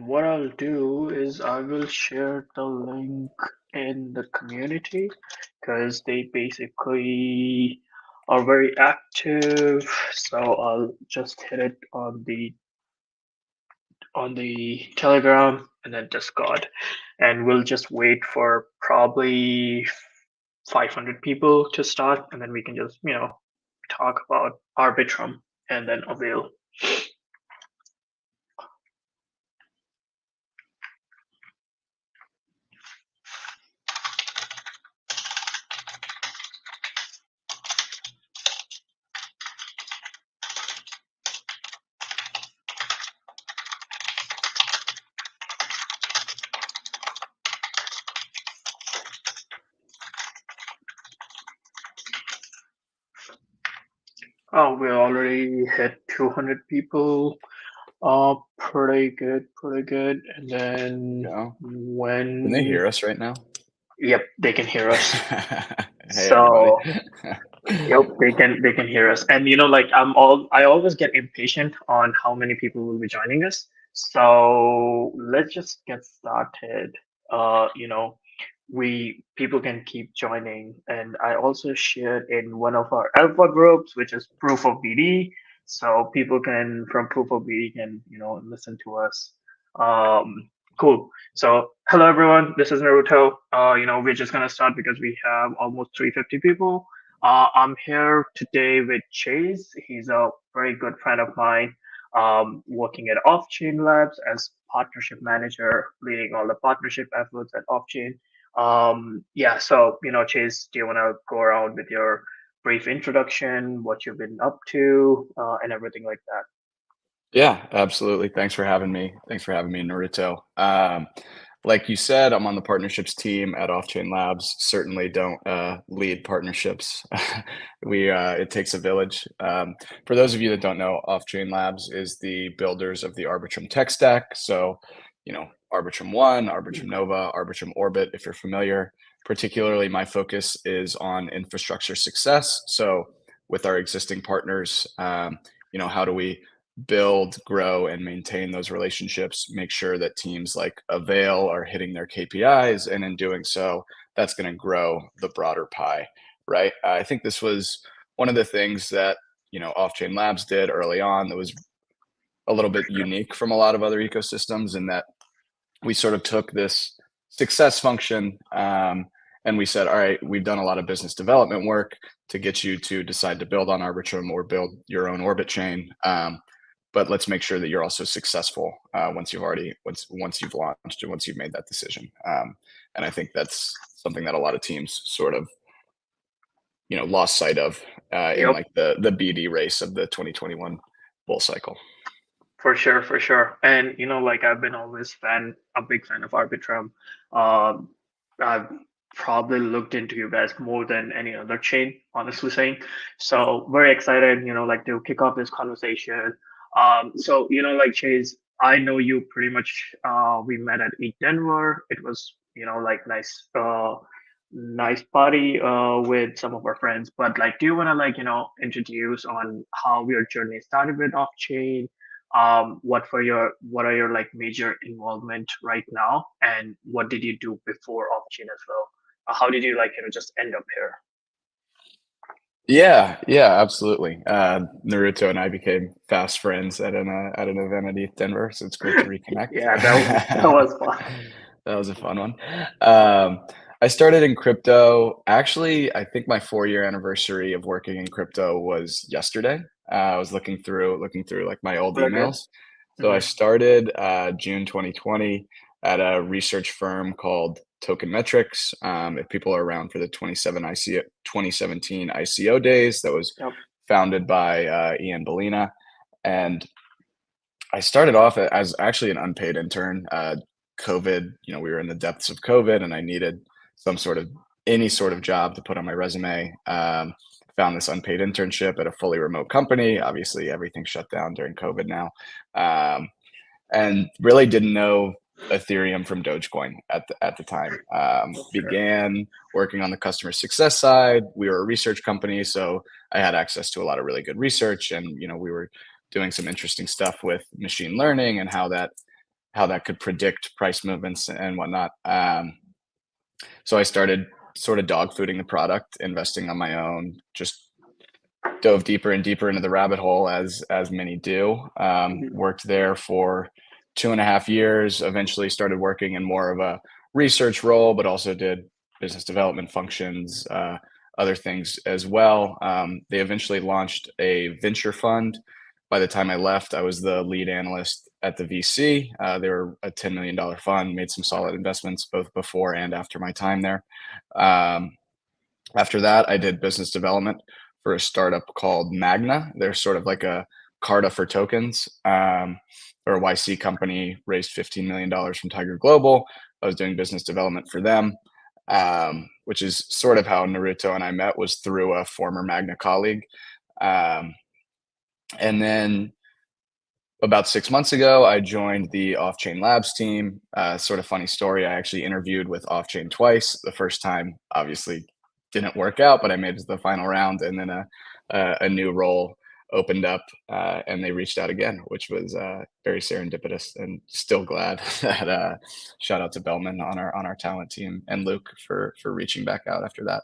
what I'll do is I will share the link in the community because they basically are very active. So I'll just hit it on the Telegram and then Discord, and we'll just wait for probably 500 people to start, and then we can just talk about Arbitrum and then Avail. Oh, we already hit 200 people. Pretty good, pretty good. And then Yeah. Can they when, hear us right now? yep, they can hear us. Hey, everybody. So, yep, they can hear us. And like I always get impatient on how many people will be joining us. So let's just get started. We people can keep joining, and I also shared in one of our alpha groups, which is Proof of BD. So people can from Proof of BD can listen to us. Cool. So hello everyone, this is Naruto. We're just gonna start because we have almost 350 people. I'm here today with Chase. He's a very good friend of mine, working at Off-Chain Labs as partnership manager, leading all the partnership efforts at Off-Chain. Yeah, so, Chase, do you want to go around with your brief introduction, what you've been up to, and everything like that? Yeah, absolutely. Thanks for having me. Thanks for having me, Naruto. Like you said, I'm on the partnerships team at Off-Chain Labs. Certainly don't lead partnerships. It takes a village. For those of you that don't know, Off-Chain Labs is the builders of the Arbitrum tech stack. So, Arbitrum One, Arbitrum Nova, Arbitrum Orbit, if you're familiar. Particularly, my focus is on infrastructure success. So, with our existing partners, how do we build, grow, and maintain those relationships, make sure that teams like Avail are hitting their KPIs, and in doing so, that's going to grow the broader pie, right? I think this was one of the things that Off-Chain Labs did early on that was a little bit Sure. unique from a lot of other ecosystems, in that we sort of took this success function, and we said, all right, we've done a lot of business development work to get you to decide to build on Arbitrum or build your own orbit chain. But let's make sure that you're also successful once you've launched and once you've made that decision. And I think that's something that a lot of teams sort of lost sight of in Yep. like the BD race of the 2021 bull cycle. For sure, for sure. And like I've been always a big fan of Arbitrum. Um, I've probably looked into you guys more than any other chain, honestly saying. So very excited, like to kick off this conversation. So like Chase, I know you pretty much. We met at Eat Denver. It was like nice party with some of our friends. But like, do you want to introduce on how your journey started with off chain? What are your like major involvement right now, and what did you do before off-chain as well? How did you just end up here? Yeah, absolutely. Naruto and I became fast friends at an event at ETH Denver, so it's great to reconnect. Yeah, that was fun. That was a fun one. I started in crypto. Actually, I think my 4-year anniversary of working in crypto was yesterday. I was looking through like my old Very good. emails. So I Hmm. started June 2020 at a research firm called Token Metrics. If people are around for the 2017 ICO days, that was Yep. founded by Ian Bellina. And I started off as actually an unpaid intern. COVID, we were in the depths of COVID, and I needed any sort of job to put on my resume. Found this unpaid internship at a fully remote company. Obviously, everything shut down during COVID now, and really didn't know Ethereum from Dogecoin at the time. Sure. Began working on the customer success side. We were a research company, so I had access to a lot of really good research, and we were doing some interesting stuff with machine learning and how that could predict price movements and whatnot. So I started sort of dog fooding the product, investing on my own, just dove deeper and deeper into the rabbit hole as many do. Mhm. Worked there for 2.5 years. Eventually, started working in more of a research role, but also did business development functions, other things as well. They eventually launched a venture fund. By the time I left, I was the lead analyst at the VC. They were a $10 million fund, made some solid investments both before and after my time there. Um, After that, I did business development for a startup called Magna. They're sort of like a Carta for tokens. They're a YC company, raised $15 million from Tiger Global. I was doing business development for them, which is sort of how Naruto and I met, was through a former Magna colleague. Um, and then about 6 months ago, I joined the Off Chain Labs team. Sort of funny story. I actually interviewed with Off Chain twice. The first time, obviously, didn't work out, but I made it to the final round, and then a new role opened up, and they reached out again, which was very serendipitous. And still glad that shout out to Bellman on our talent team and Luke for reaching back out after that.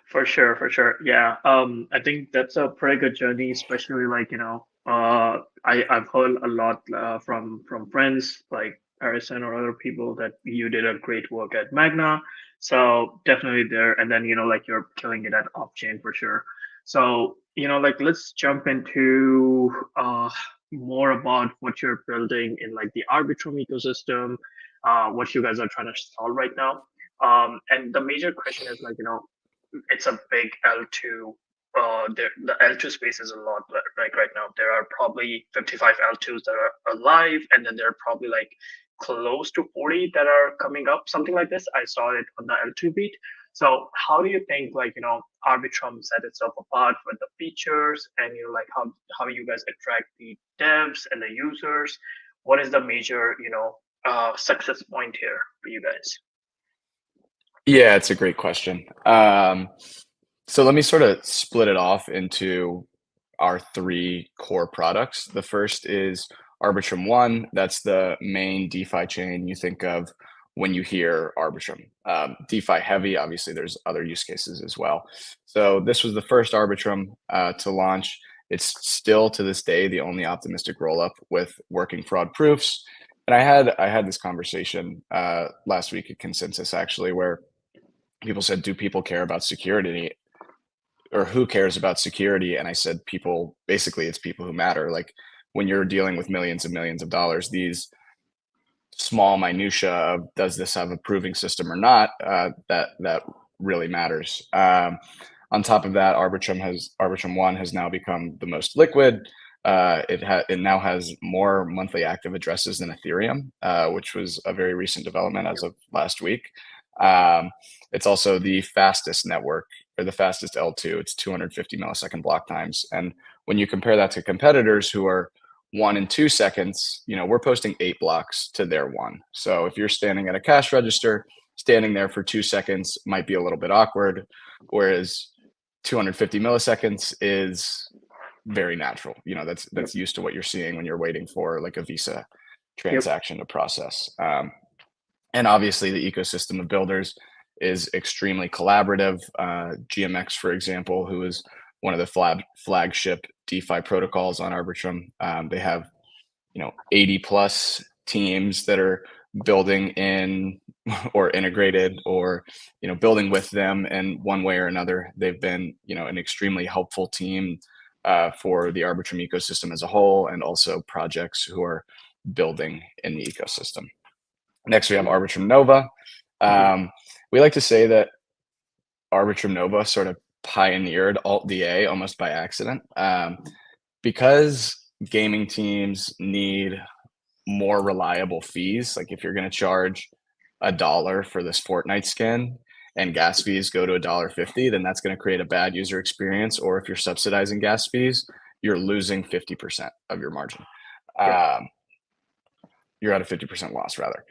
For sure, for sure. Yeah. I think that's a pretty good journey, especially like, I've heard a lot from friends like Harrison or other people that you did a great work at Magna. So definitely there. And then, like you're killing it at Offchain for sure. So, like let's jump into more about what you're building in like the Arbitrum ecosystem, what you guys are trying to solve right now. And the major question is like, it's a big L2. The L2 space is a lot. Like right now, there are probably 55 L2s that are alive, and then there are probably like close to 40 that are coming up, something like this. I saw it on the L2 beat. So how do you think like Arbitrum set itself apart with the features, and like how you guys attract the devs and the users? What is the major success point here for you guys? Yeah, it's a great question. So let me sort of split it off into our three core products. The first is Arbitrum One. That's the main DeFi chain you think of when you hear Arbitrum. DeFi heavy, obviously, there's other use cases as well. So this was the first Arbitrum to launch. It's still to this day the only optimistic rollup with working fraud proofs. And I had this conversation last week at Consensus actually, where people said, "Do people care about security, or who cares about security?" And I said, "People. Basically, it's people who matter. Like when you're dealing with millions and millions of dollars, these small minutia of does this have a proving system or not, that really matters." On top of that, Arbitrum One has now become the most liquid. It now has more monthly active addresses than Ethereum, which was a very recent development as of last week. It's also the fastest network, or the fastest L2. It's 250 millisecond block times, and when you compare that to competitors who are 1 and 2 seconds, we're posting 8 blocks to their one. So if you're standing at a cash register, standing there for 2 seconds might be a little bit awkward, whereas 250 milliseconds is very natural. Yep. That's used to what you're seeing when you're waiting for like a Visa Yep. transaction to process. And obviously, the ecosystem of builders is extremely collaborative. GMX, for example, who is one of the flagship DeFi protocols on Arbitrum, they have 80 plus teams that are building in or integrated, or building with them in one way or another. They've been an extremely helpful team for the Arbitrum ecosystem as a whole, and also projects who are building in the ecosystem. Next, we have Arbitrum Nova. Mhm. We like to say that Arbitrum Nova sort of pioneered Alt DA almost by accident, because gaming teams need more reliable fees. Like if you're going to charge $1 for this Fortnite skin and gas fees go to $1.50, then that's going to create a bad user experience. Or if you're subsidizing gas fees, you're losing 50% of your margin. Yep. Um, you're at a 50% loss rather.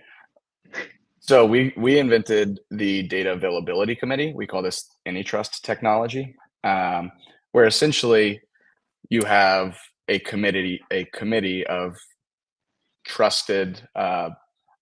So we invented the data availability committee. We call this AnyTrust technology, where essentially you have a committee of trusted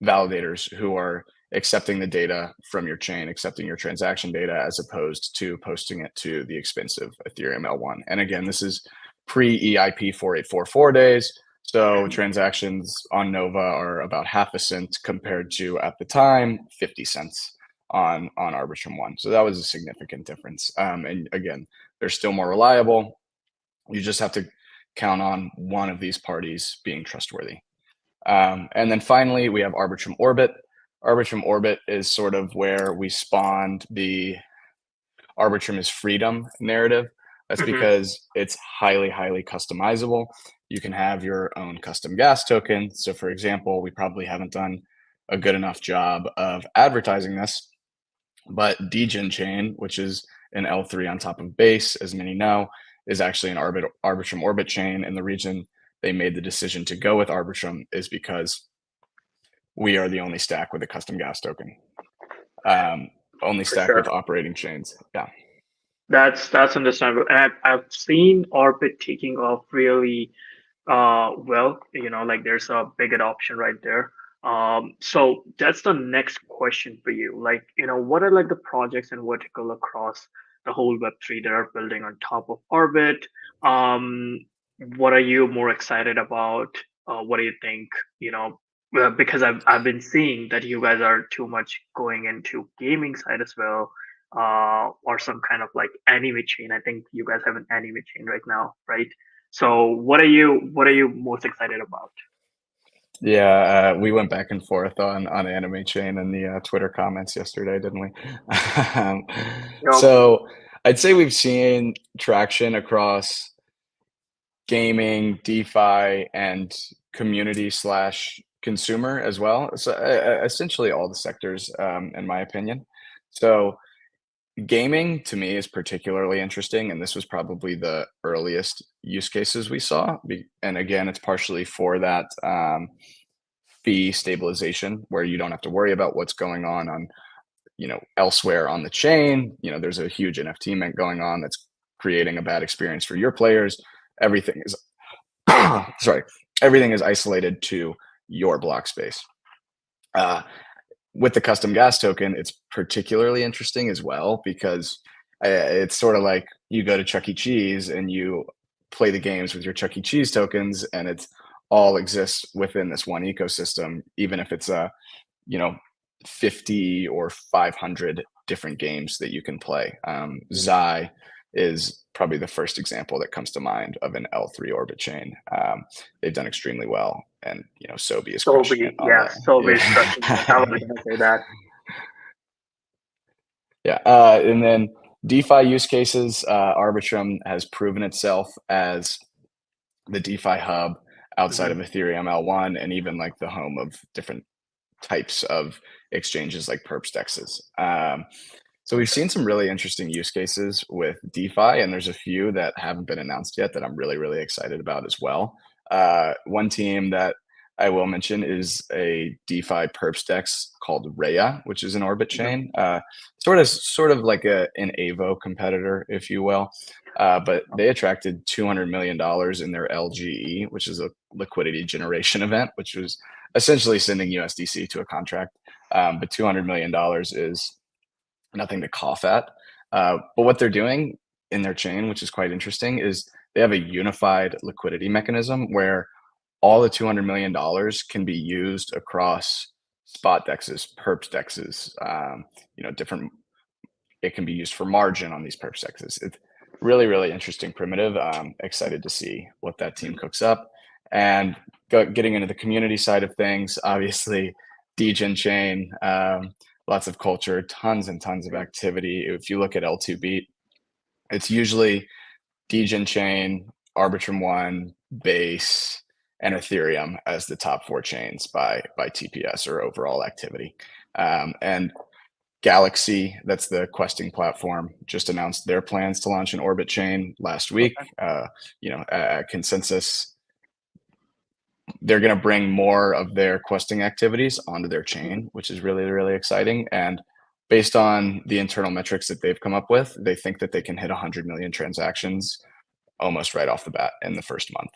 validators who are accepting the data from your chain, accepting your transaction data, as opposed to posting it to the expensive Ethereum L1. And again, this is pre-EIP 4844 days. So transactions on Nova are about half a cent compared to, at the time, 50 cents on Arbitrum 1. So that was a significant difference. And again, they're still more reliable. You just have to count on one of these parties being trustworthy. And then finally, we have Arbitrum Orbit. Arbitrum Orbit is sort of where we spawned the Arbitrum is freedom narrative. That's Mm-hmm. because it's highly, highly customizable. You can have your own custom gas token. So, for example, we probably haven't done a good enough job of advertising this, but Degen chain, which is an L3 on top of base, as many know, is actually an Arbitrum Orbit chain. And the reason they made the decision to go with Arbitrum is because we are the only stack with a custom gas token. Only For stack sure. with operating chains. Yeah. That's understandable. And I've seen Orbit taking off really well, like there's a big adoption right there. So that's the next question for you. Like, what are like the projects in vertical across the whole Web3 that are building on top of Orbit? What are you more excited about? What do you think? Because I've been seeing that you guys are too much going into gaming side as well, or some kind of like anime chain. I think you guys have an anime chain right now, right? So what are you most excited about? Yeah, we went back and forth on Anime Chain in the Twitter comments yesterday, didn't we? Um, Yep. so I'd say we've seen traction across gaming, DeFi, and community slash consumer as well. So essentially all the sectors, in my opinion. So gaming to me is particularly interesting, and this was probably the earliest use cases we saw. And again, it's partially for that fee stabilization where you don't have to worry about what's going on elsewhere on the chain. There's a huge NFT mint going on that's creating a bad experience for your players. Everything is sorry, everything is isolated to your block space. With the custom gas token, it's particularly interesting as well because it's sort of like you go to Chuck E. Cheese and you play the games with your Chuck E. Cheese tokens, and it's all exists within this one ecosystem, even if it's a you know 50 or 500 different games that you can play. Zai is probably the first example that comes to mind of an L3 orbit chain. They've done extremely well, and Sobi is crushing it on there. Sobe is crushing it. I was Yeah. gonna say that. Yeah, and then DeFi use cases, Arbitrum has proven itself as the DeFi hub outside Hmm. of Ethereum L1, and even like the home of different types of exchanges like perps dexes. So we've seen some really interesting use cases with DeFi, and there's a few that haven't been announced yet that I'm really, really excited about as well. One team that I will mention is a DeFi perps dex called Rhea, which is an Orbit Hmm. chain, sort of like an Avo competitor, if you will. But they attracted $200 million in their LGE, which is a liquidity generation event, which was essentially sending USDC to a contract. But $200 million is nothing to cough at. But what they're doing in their chain, which is quite interesting, is they have a unified liquidity mechanism where all the $200 million can be used across spot dexes, perps dexes, different. It can be used for margin on these perps dexes. It's really, really interesting primitive. Excited to see what that team cooks up. And getting into the community side of things, obviously, Degen chain, lots of culture, tons and tons of activity. If you look at L2 Beat, it's usually Degen chain, Arbitrum One, Base, and Ethereum as the top four chains by TPS or overall activity. And Galaxy, that's the questing platform, just announced their plans to launch an Orbit chain last week. Okay. Consensus, they're going to bring more of their questing activities onto their Mhm. chain, which is really, really exciting. And based on the internal metrics that they've come up with, they think that they can hit 100 million transactions almost right off the bat in the first month.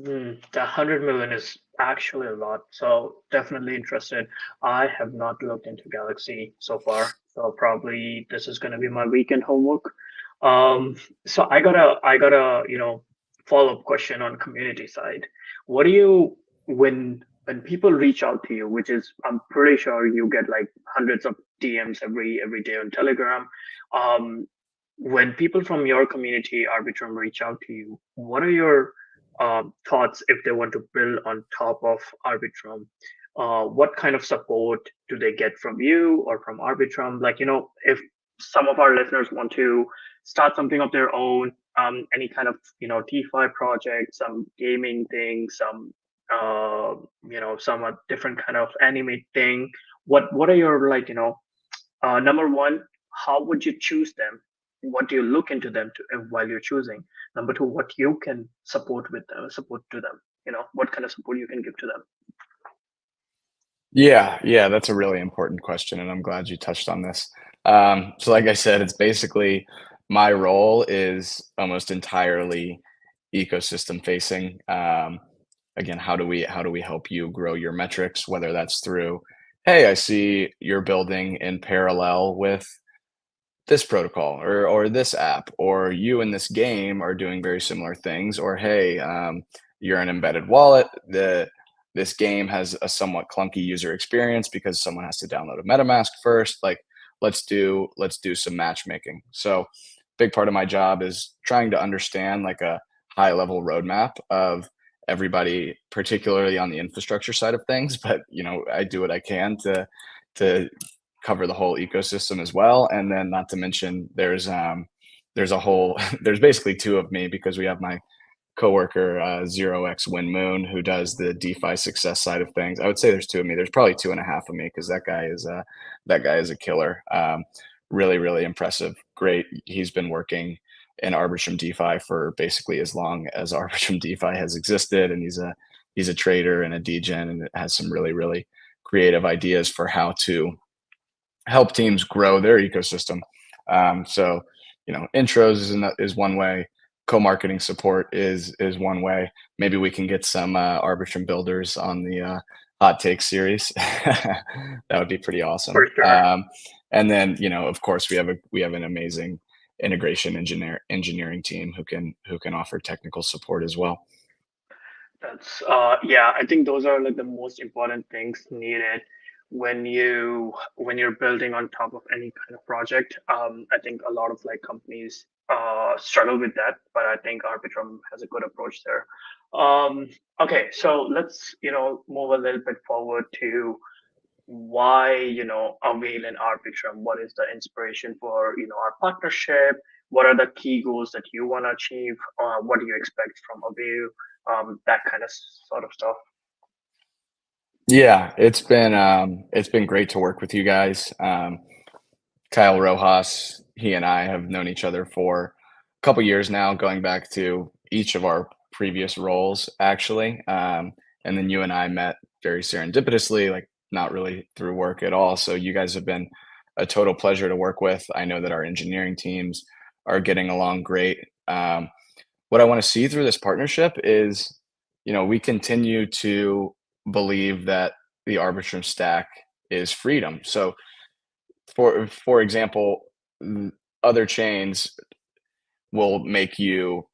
The 100 million is actually a lot, so definitely interested. I have not looked into Galaxy so far, so probably this is going to be my weekend homework. Um, so I got a follow-up question on community side. What do you when people reach out to you, which is I'm pretty sure you get like hundreds of DMs every day on Telegram. Um, when people from your community, Arbitrum, reach out to you, what are your thoughts if they want to build on top of Arbitrum? What kind of support do they get from you or from Arbitrum? Like, if some of our listeners want to start something of their own, any kind of, DeFi project, some gaming thing, uh, some different kind of anime thing. What are your like, number one, how would you choose them? What do you look into them while you're choosing? Number two, what you can support with them, support to them. What kind of support you can give to them. Yeah, yeah, that's a really important question, and I'm glad you touched on this. So like I said, it's basically my role is almost entirely ecosystem facing. Again, how do we help you grow your metrics, whether that's through, hey, I see you're building in parallel with this protocol or this app, or you in this game are doing very similar things, or hey, you're an embedded wallet. This game has a somewhat clunky user experience because someone has to download a MetaMask first. Like, let's do some matchmaking. So, big part of my job is trying to understand like a high level roadmap of everybody, particularly on the infrastructure side of things. But I do what I can to cover the whole ecosystem as well. And then not to mention there's a whole there's basically two of me because we have my coworker, 0x Win Moon, who does the DeFi success side of things. I would say there's two of me. There's probably two and a half of me because that guy is a killer. Really, really impressive. Great. He's been working in Arbitrum DeFi for basically as long as Arbitrum DeFi has existed, and he's a trader and a degen, and has some really, really creative ideas for how to help teams grow their ecosystem. So, intros is one way. Co-marketing support is one way. Maybe we can get some Arbitrum builders on the hot take series. That would be pretty awesome. For sure. And then, of course, we have an amazing integration engineering team who can offer technical support as well. Yeah, I think those are like the most important things needed when you're building on top of any kind of project. I think a lot of like companies struggle with that, but I think Arbitrum has a good approach there. Okay, so let's move a little bit forward to why Avail and Arbitrum. What is the inspiration for our partnership? What are the key goals that you want to achieve? What do you expect from Avail? That kind of sort of stuff. Yeah, it's been great to work with you guys. Kyle Rojas, he and I have known each other for a couple years now, going back to each of our previous roles, actually. And then you and I met very serendipitously, like not really through work at all. So you guys have been a total pleasure to work with. I know that our engineering teams are getting along great. What I want to see through this partnership is, we continue to believe that the Arbitrum stack is freedom. So for example, other chains will make you,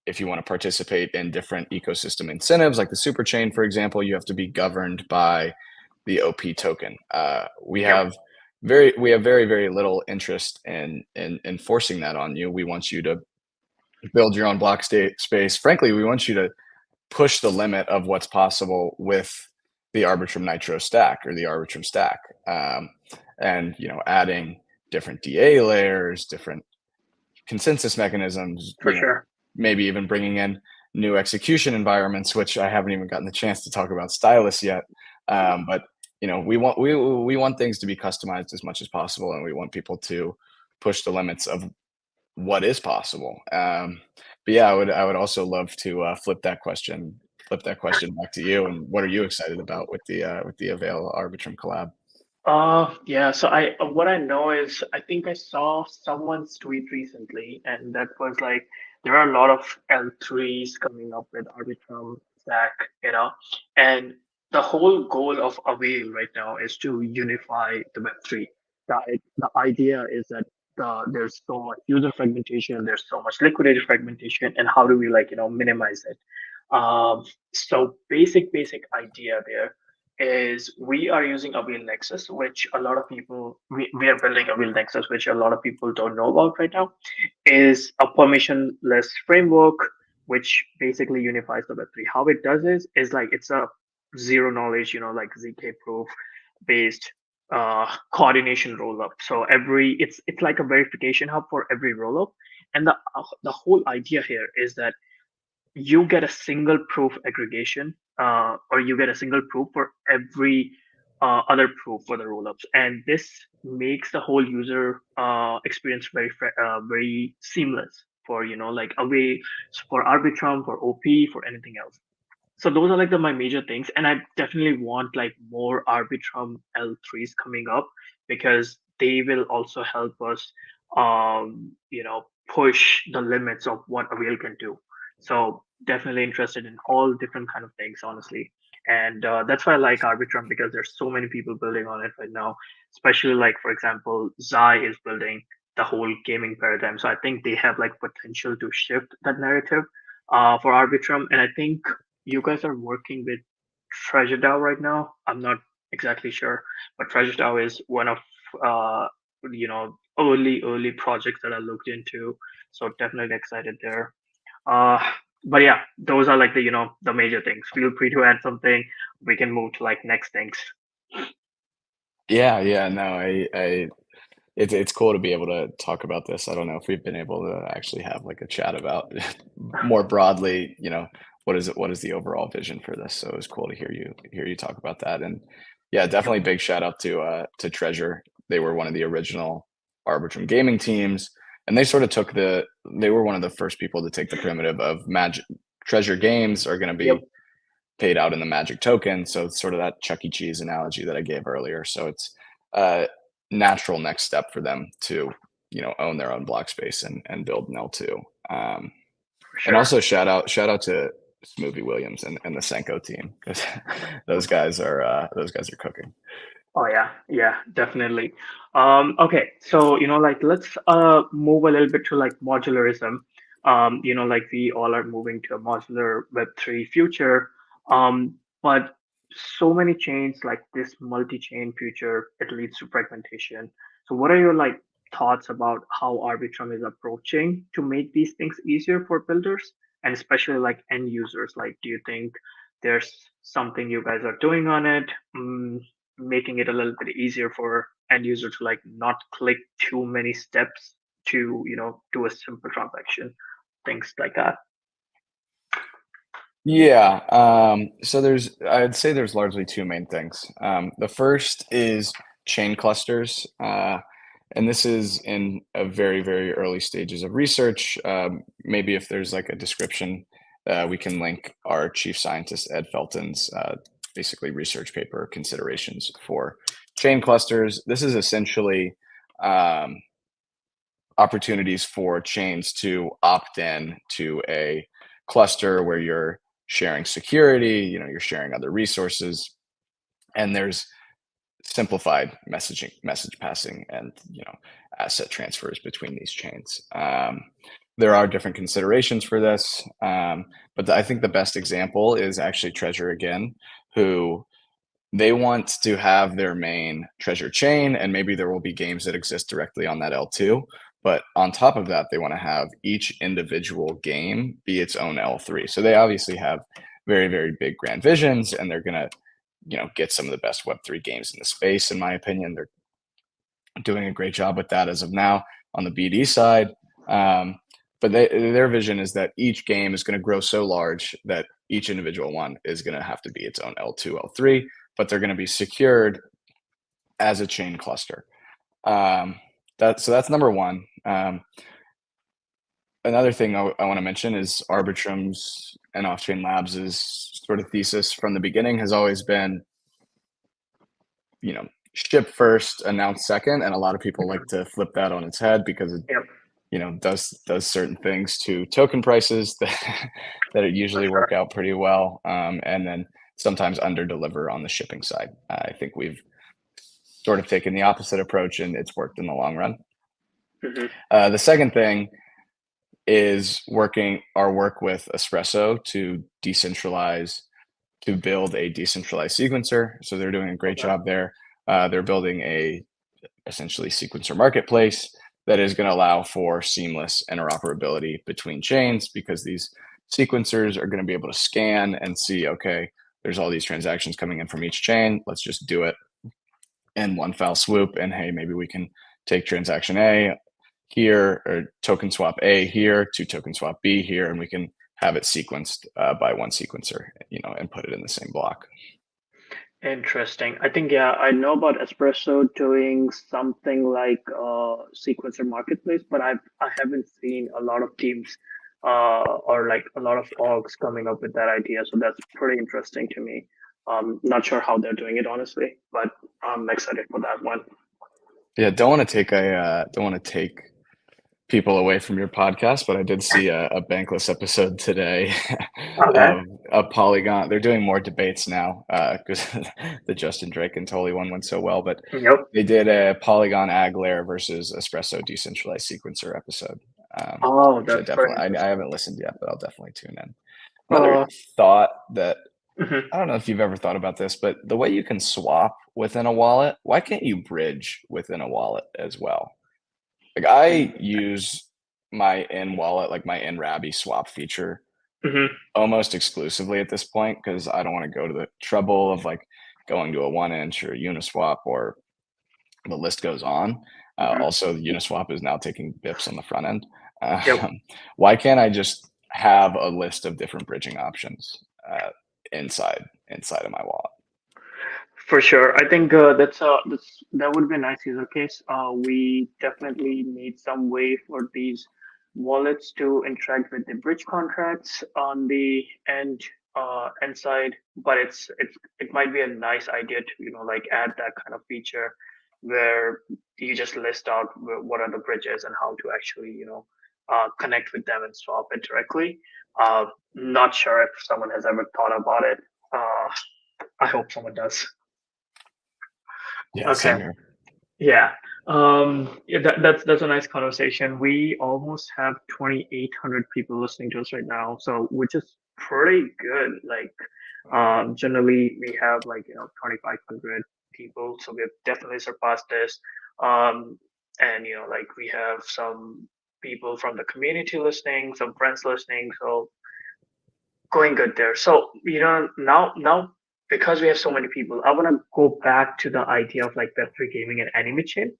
if you want to participate in different ecosystem incentives, like the super chain, for example, you have to be governed by the OP token. We Yep, have very, very little interest in enforcing that on you. We want you to build your own block state space. Frankly, we want you to push the limit of what's possible with the Arbitrum Nitro stack or the Arbitrum stack, and adding different DA layers, different consensus mechanisms. for sure. Maybe even bringing in new execution environments, which I haven't even gotten the chance to talk about stylus yet. But we want things to be customized as much as possible, and we want people to push the limits of what is possible. But yeah, I would also love to flip that question back to you. And what are you excited about with the Avail Arbitrum collab? Yeah. So what I know is I think I saw someone's tweet recently, and that was like there are a lot of L3s coming up with Arbitrum, Stack, and the whole goal of Avail right now is to unify the Web3. The idea is that there's so much user fragmentation, there's so much liquidated fragmentation, and how do we minimize it? Um, so basic idea there is we are using Avail Nexus, which a lot of people we are building Avail Nexus, which a lot of people don't know about right now, is a permissionless framework which basically unifies the Web3. How it does is like it's a zero knowledge, like ZK proof based coordination rollup. So it's like a verification hub for every rollup, and the whole idea here is that you get a single proof aggregation, or you get a single proof for every other proof for the rollups, and this makes the whole user experience very seamless for like a way for Arbitrum, for OP, for anything else. So those are like my major things, and I definitely want like more Arbitrum L3s coming up because they will also help us, push the limits of what Avail can do. So definitely interested in all different kind of things, honestly, and that's why I like Arbitrum because there's so many people building on it right now. Especially like for example, Zai is building the whole gaming paradigm, so I think they have like potential to shift that narrative for Arbitrum, and I think you guys are working with Treasure DAO right now. I'm not exactly sure, but Treasure DAO is one of uh, early projects that I looked into. So definitely excited there. Uh, but yeah, those are like the major things. Feel free to add something. We can move to like next things. Yeah, yeah, no, it's cool to be able to talk about this. I don't know if we've been able to actually have like a chat about more broadly, what is the overall vision for this. So it was cool to hear you talk about that. And yeah, Yep. definitely big shout out to Treasure. They were one of the original Arbitrum gaming teams, and they were one of the first people to take the primitive of Magic Treasure games are going to Yep. be paid out in the magic token. So it's sort of that Chuck E. Cheese analogy that I gave earlier. So it's a natural next step for them to, own their own block space and build an L2. For And sure. also shout out to Smoothie Williams and the Senko team because those guys are cooking. Oh yeah, yeah, definitely. Okay, so like let's move a little bit to like modularism. Like we all are moving to a modular Web3 future. But so many chains like this multi-chain future, it leads to fragmentation. So what are your like thoughts about how Arbitrum is approaching to make these things easier for builders and especially like end users? Like, do you think there's something you guys are doing on it? Making it a little bit easier for end user to like not click too many steps to do a simple transaction, things like that. Yeah. So I'd say there's largely two main things. The first is chain clusters. And this is in a very, very early stages of research. Maybe if there's like a description, we can link our chief scientist, Ed Felton's basically research paper considerations for chain clusters. This is essentially um, opportunities for chains to opt in to a cluster where you're sharing security, you're sharing other resources, and there's simplified message passing, and asset transfers between these chains. There are different considerations for this, but I think the best example is actually Treasure again, who they want to have their main treasure chain, and maybe there will be games that exist directly on that L2. But on top of that, they want to have each individual game be its own L3. So they obviously have very, very big grand visions, and they're going to, get some of the best Web3 games in the space. In my opinion, they're doing a great job with that as of now on the BD side. But their vision is that each game is going to grow so large that each individual one is going to have to be its own L2, L3, but they're going to be secured as a chain cluster. So that's number one. Another thing I want to mention is Arbitrum's and Off-Chain Labs' sort of thesis from the beginning has always been, ship first, announce second, and a lot of people like Mhm. to flip that on its head because Yep. does certain things to token prices that it For usually sure. work out pretty well, and then sometimes under deliver on the shipping side. I think we've sort of taken the opposite approach, and it's worked in the long run. Hmm. The second thing is working our work with Espresso to build a decentralized sequencer. So they're doing a great Okay. job there. They're building a essentially sequencer marketplace that is going to allow for seamless interoperability between chains, because these sequencers are going to be able to scan and see, okay, there's all these transactions coming in from each chain. Let's just do it in one fell swoop. And hey, maybe we can take transaction A here, or token swap A here to token swap B here, and we can have it sequenced by one sequencer, and put it in the same block. Interesting. I think, yeah, I know about Espresso doing something like sequencer marketplace, but I haven't seen a lot of teams or like a lot of orgs coming up with that idea. So that's pretty interesting to me. Not sure how they're doing it honestly, but I'm excited for that one. Yeah, don't want to take people away from your podcast, but I did see a Bankless episode today Okay. of Polygon. They're doing more debates now because the Justin Drake and Tully one went so well. But Yep. they did a Polygon ag layer versus Espresso decentralized sequencer episode, Oh, which that's very I interesting. haven't listened yet, but I'll definitely tune in. Another Uh, thought that mhm. I don't know if you've ever thought about this, but the way you can swap within a wallet, why can't you bridge within a wallet as well? Like I use my in wallet, like my in Rabby swap feature Mhm. almost exclusively at this point, because I don't want to go to the trouble of like going to a 1 inch or a Uniswap, or the list goes on. Mhm. Also, Uniswap is now taking bips on the front end. Yep. Why can't I just have a list of different bridging options inside of my wallet? For sure. I think that would be a nice user case. We definitely need some way for these wallets to interact with the bridge contracts on the end side. But it might be a nice idea to like add that kind of feature where you just list out what are the bridges and how to actually connect with them and swap it directly. Not sure if someone has ever thought about it. I hope someone does. Yeah, Okay. same here. Yeah. Yeah, that's a nice conversation. We almost have 2,800 people listening to us right now, so which is pretty good. Like, generally we have like 2,500 people, so we have definitely surpassed this. And like we have some people from the community listening, some friends listening, so going good there. So now because we have so many people, I want to go back to the idea of like Web3 gaming and anime chain.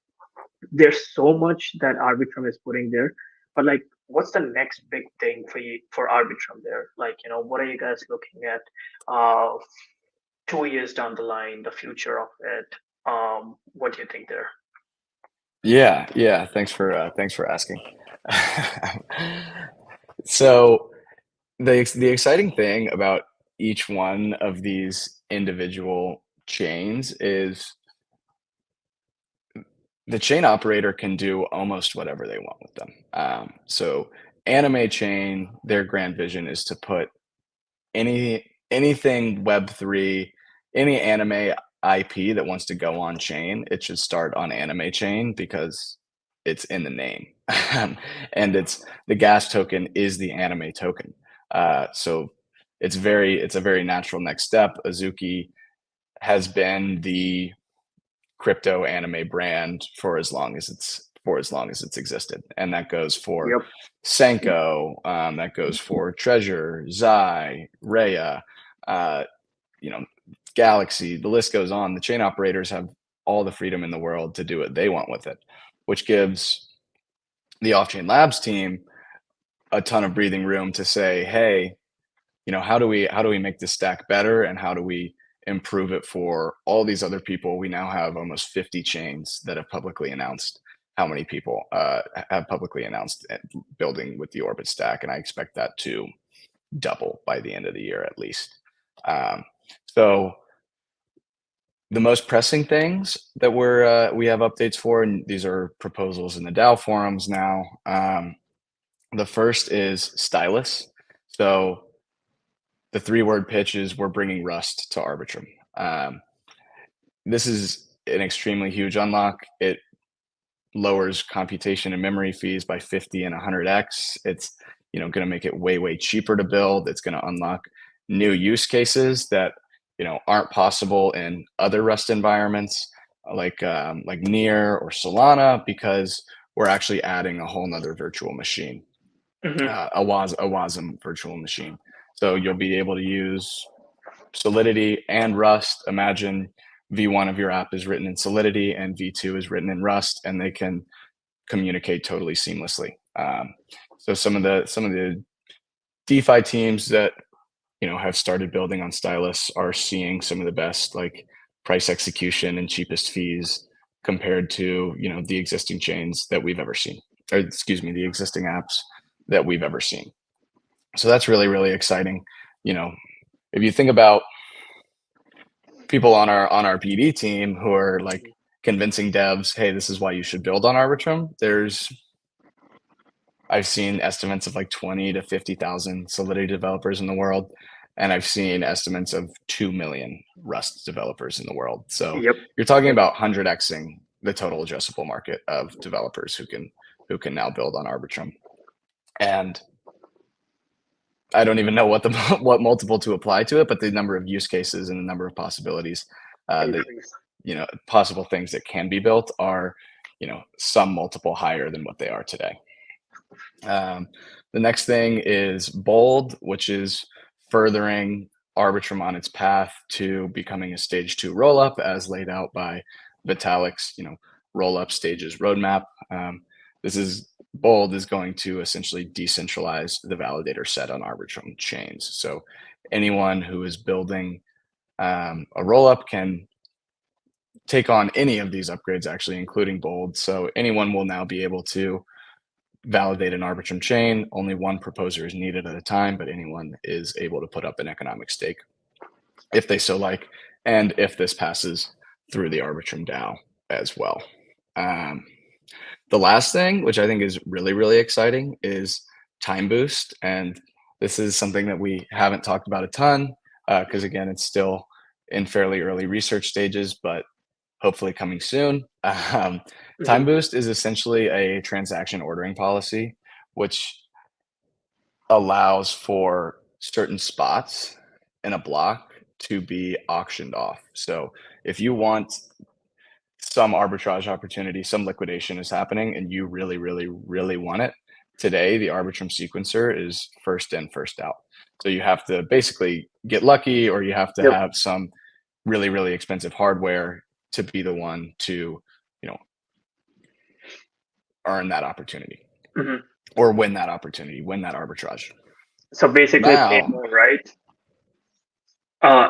There's so much that Arbitrum is putting there, but like, what's the next big thing for you for Arbitrum there? Like, what are you guys looking at? 2 years down the line, the future of it. What do you think there? Yeah, yeah. Thanks for asking. So the exciting thing about each one of these individual chains is the chain operator can do almost whatever they want with them. So Anime Chain, their grand vision is to put anything Web3, any anime IP that wants to go on chain, it should start on Anime Chain because it's in the name. And the gas token is the anime token. So it's a very natural next step. Azuki has been the crypto anime brand for as long as it's existed, and that goes for Yep. Senko, that goes for Treasure, Zai, Rhea, uh, you know, Galaxy. The list goes on. The chain operators have all the freedom in the world to do what they want with it, which gives the off-chain labs team a ton of breathing room to say, hey, how do we make this stack better, and how do we improve it for all these other people? We now have almost 50 chains that have publicly announced how many people have publicly announced building with the Orbit stack, and I expect that to double by the end of the year at least. Um, so The most pressing things that we have updates for, and these are proposals in the DAO forums now. The first is stylus. So the 3-word pitch is we're bringing Rust to Arbitrum. This is an extremely huge unlock. It lowers computation and memory fees by 50 and 100x. It's going to make it way cheaper to build. It's going to unlock new use cases that aren't possible in other Rust environments like Near or Solana, because we're actually adding a whole nother virtual machine, a WASM virtual machine. So you'll be able to use Solidity and Rust. Imagine V1 of your app is written in Solidity and V2 is written in Rust, and they can communicate totally seamlessly. So some of the DeFi teams that have started building on Stylus are seeing some of the best like price execution and cheapest fees compared to the existing chains that we've ever seen, or excuse me, the existing apps that we've ever seen. So that's really exciting. If you think about people on our BD team who are like convincing devs, hey, this is why you should build on Arbitrum. I've seen estimates of like 20 to 50,000 Solidity developers in the world, and I've seen estimates of 2 million Rust developers in the world. So Yep. you're talking about 100xing the total addressable market of developers who can now build on Arbitrum. And I don't even know what multiple to apply to it, but the number of use cases and the number of possibilities, possible things that can be built are, some multiple higher than what they are today. The next thing is Bold, which is furthering Arbitrum on its path to becoming a stage 2 rollup as laid out by Vitalik's, rollup stages roadmap. Bold is going to essentially decentralize the validator set on Arbitrum chains. So anyone who is building a rollup can take on any of these upgrades, actually, including Bold. So anyone will now be able to validate an Arbitrum chain. Only one proposer is needed at a time, but anyone is able to put up an economic stake if they so like, and if this passes through the Arbitrum DAO as well. The last thing, which I think is really exciting, is time boost. And this is something that we haven't talked about a ton because, again, it's still in fairly early research stages, but hopefully coming soon. Time boost is essentially a transaction ordering policy, which allows for certain spots in a block to be auctioned off. So if you want some arbitrage opportunity, some liquidation is happening, and you really want it, today the Arbitrum sequencer is first in, first out. So you have to basically get lucky, or you have to have some really expensive hardware to be the one to, earn that opportunity or win that opportunity, win that arbitrage. So basically pay more, right?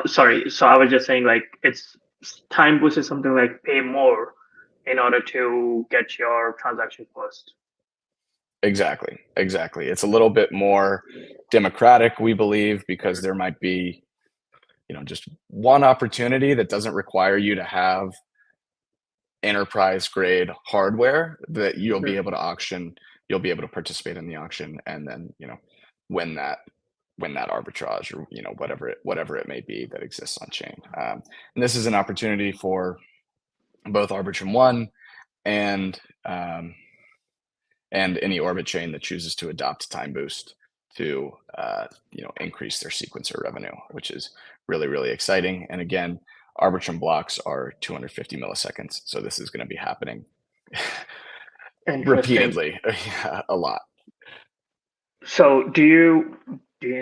Sorry. So I was just saying, like, it's time boost is something like pay more in order to get your transaction first. Exactly. It's a little bit more democratic, we believe, because there might be, just one opportunity that doesn't require you to have enterprise grade hardware that you'll be able to auction. You'll be able to participate in the auction and then, win that arbitrage, or whatever it may be that exists on chain. And this is an opportunity for both Arbitrum One and any Orbit chain that chooses to adopt time boost to increase their sequencer revenue, which is really exciting. And again, Arbitrum blocks are 250 milliseconds, so this is going to be happening repeatedly, a lot. So do you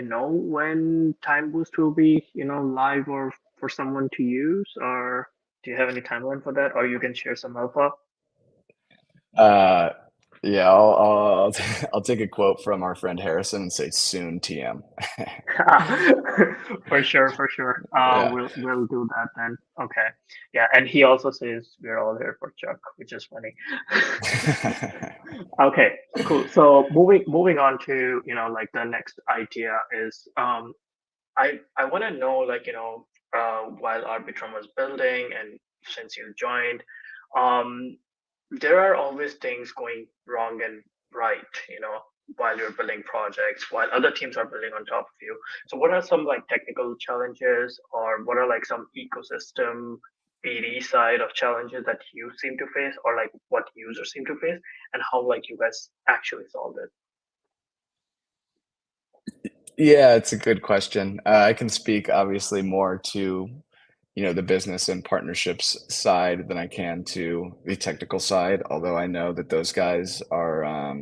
know when time boost will be live or for someone to use, or do you have any timeline for that, or you can share some alpha? Yeah, I'll take a quote from our friend Harrison and say soon TM. For sure. Yeah. We'll do that then. Okay. Yeah, and he also says we're all here for Chuck, which is funny. Okay, cool. So moving on to like the next idea is I want to know, like, while Arbitrum was building and since you joined. Um, there are always things going wrong and right, while you're building projects, while other teams are building on top of you. So, what are some like technical challenges, or what are like some ecosystem PD side of challenges that you seem to face, or like what users seem to face, and how like you guys actually solved it? Yeah, it's a good question. I can speak obviously more to, the business and partnerships side than I can to the technical side, although I know that those guys are,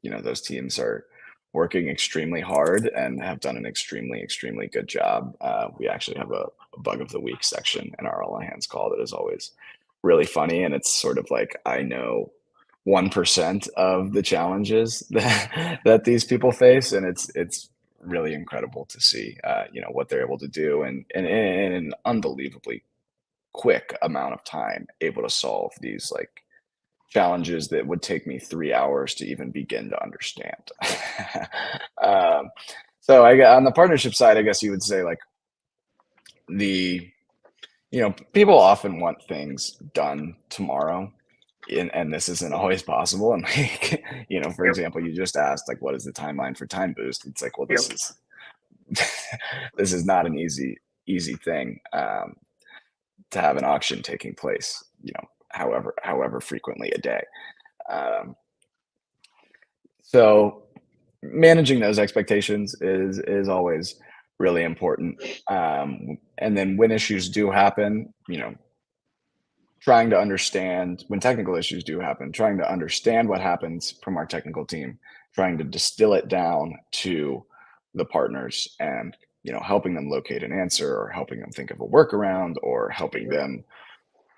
those teams are working extremely hard and have done an extremely, extremely good job. We actually have a bug of the week section in our all hands call that is always really funny, and it's sort of like I know 1% of the challenges that these people face, and it's really incredible to see, what they're able to do, and in an unbelievably quick amount of time, able to solve these like challenges that would take me 3 hours to even begin to understand. um, so on the partnership side, I guess you would say like the people often want things done tomorrow, and this isn't always possible. And like, for Yep, example, you just asked like, what is the timeline for Time Boost? It's like, well, yep, this is this is not an easy thing to have an auction taking place. However frequently a day. Um, so managing those expectations is always really important. And then when issues do happen, trying to understand when technical issues do happen, trying to understand what happens from our technical team, trying to distill it down to the partners and helping them locate an answer or helping them think of a workaround or helping yep. them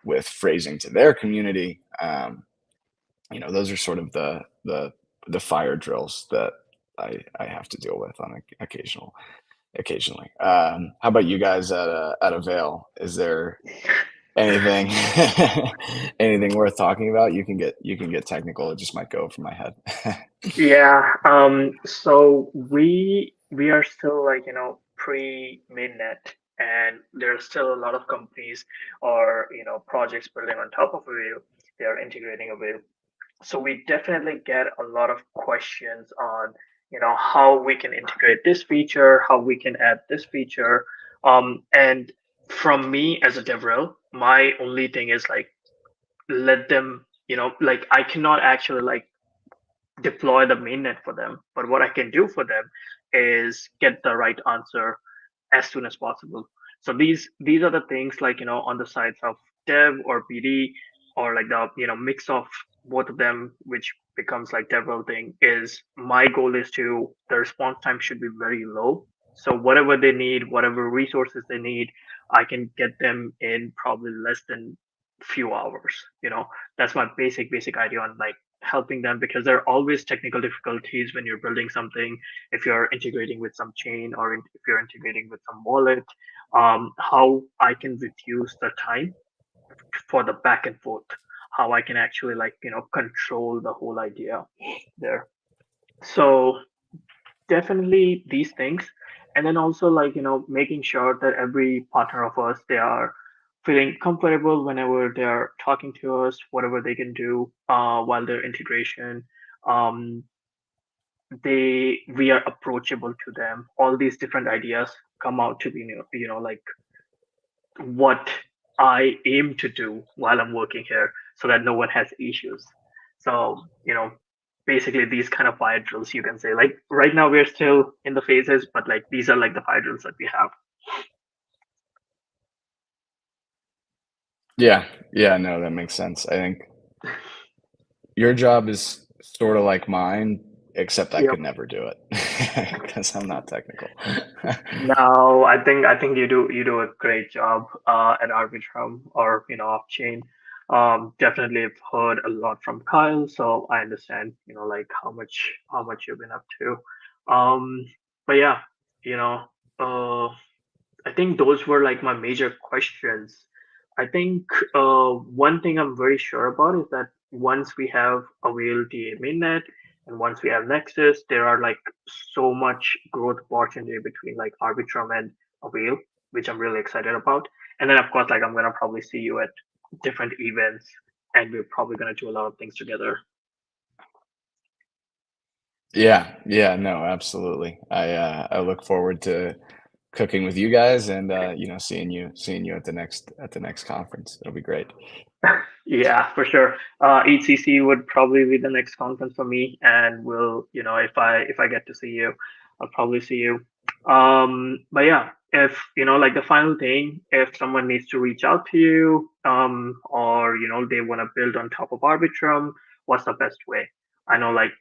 with phrasing to their community. Those are sort of the fire drills that I have to deal with on occasionally. How about you guys at Avail? Is there anything anything worth talking about? You can get technical. It just might go over my head. Yeah, so we are still like, pre mainnet, and there's still a lot of companies or, projects building on top of Avail. They are integrating Avail. So we definitely get a lot of questions on, how we can integrate this feature, how we can add this feature. And from me as a DevRel, my only thing is like let them, like I cannot actually like deploy the mainnet for them. But what I can do for them is get the right answer as soon as possible. So these are the things like, on the sides of dev or BD, or like the mix of both of them, which becomes like dev thing. Is my goal is to the response time should be very low. So whatever they need, whatever resources they need, I can get them in probably less than few hours. That's my basic idea on like helping them, because there are always technical difficulties when you're building something. If you're integrating with some chain, or if you're integrating with some wallet, how I can reduce the time for the back and forth, how I can actually like control the whole idea there. So definitely these things. And then also like making sure that every partner of us, they are feeling comfortable whenever they're talking to us, whatever they can do while they're integration. um, we are approachable to them. All these different ideas come out to be like what I aim to do while I'm working here, so that no one has issues. So basically these kind of fire drills, you can say, like right now we're still in the phases, but like these are like the fire drills that we have. Yeah, yeah, no, that makes sense. I think your job is sort of like mine, except I Yep. could never do it because I'm not technical. No, I think you do a great job at Arbitrum, or off chain. Definitely have heard a lot from Kyle, so I understand like how much you've been up to. Um, but yeah, you know, uh, I think those were like my major questions. I think one thing I'm very sure about is that once we have Avail TA mainnet and once we have Nexus, there are like so much growth opportunity between like Arbitrum and Avail. which I'm really excited about. And then of course, like I'm gonna probably see you at different events, and we're probably gonna do a lot of things together. Yeah, yeah, no, absolutely. I look forward to cooking with you guys and seeing you at the next conference. It'll be great. Yeah, for sure. ECC would probably be the next conference for me, and we'll, if I get to see you, I'll probably see you. But yeah, if like the final thing, if someone needs to reach out to you, or they want to build on top of Arbitrum, what's the best way? I know, like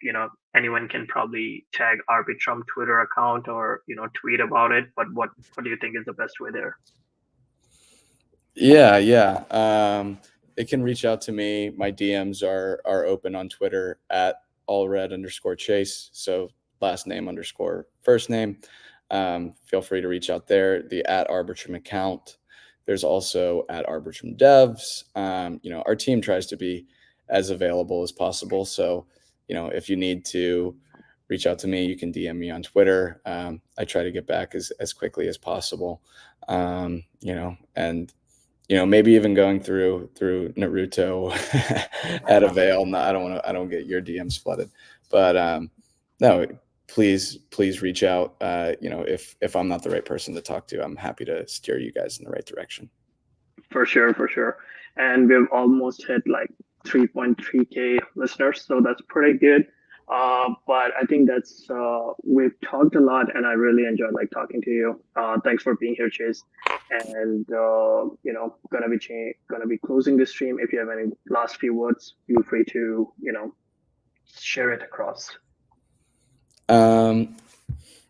anyone can probably tag Arbitrum Twitter account or tweet about it, but what do you think is the best way there? Yeah, yeah. It can reach out to me. My DMs are open on Twitter at allred_chase. So last name underscore first name. Feel free to reach out there. The at Arbitrum account. There's also at Arbitrum devs. Our team tries to be as available as possible. So, if you need to reach out to me, you can DM me on Twitter. I try to get back as quickly as possible. And maybe even going through Naruto at Avail. No, I don't get your DMs flooded, but no, please reach out. If I'm not the right person to talk to, I'm happy to steer you guys in the right direction. For sure, for sure. And we've almost hit like 3.3K listeners, so that's pretty good. But I think we've talked a lot, and I really enjoyed like talking to you. Thanks for being here, Chase. And gonna be closing the stream. If you have any last few words, feel free to share it across. Um,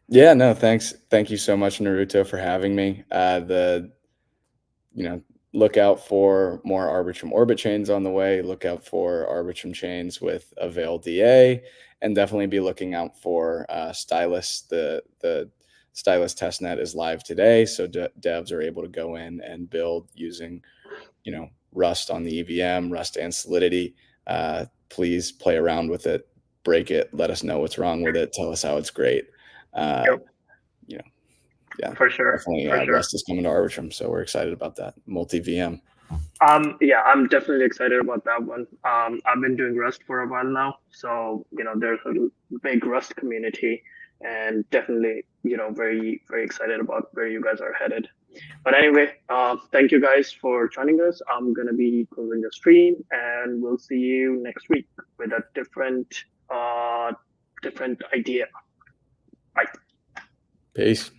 yeah, no, thanks. Thank you so much, Naruto, for having me. You know, look out for more Arbitrum Orbit chains on the way. Look out for Arbitrum chains with Avail DA, and definitely be looking out for Stylus. The Stylus testnet is live today, so devs are able to go in and build using, Rust on the EVM, Rust and Solidity. Please play around with it, break it, let us know what's wrong with it, tell us how it's great. Uh, Yep, you know, yeah, for sure, definitely for sure. Rust is coming to Arbitrum, so we're excited about that multi VM. Yeah, I'm definitely excited about that one. I've been doing Rust for a while now, so there's a big Rust community, and definitely very very excited about where you guys are headed. But anyway, thank you guys for joining us. I'm gonna be closing the stream, and we'll see you next week with a different idea. Bye. Peace.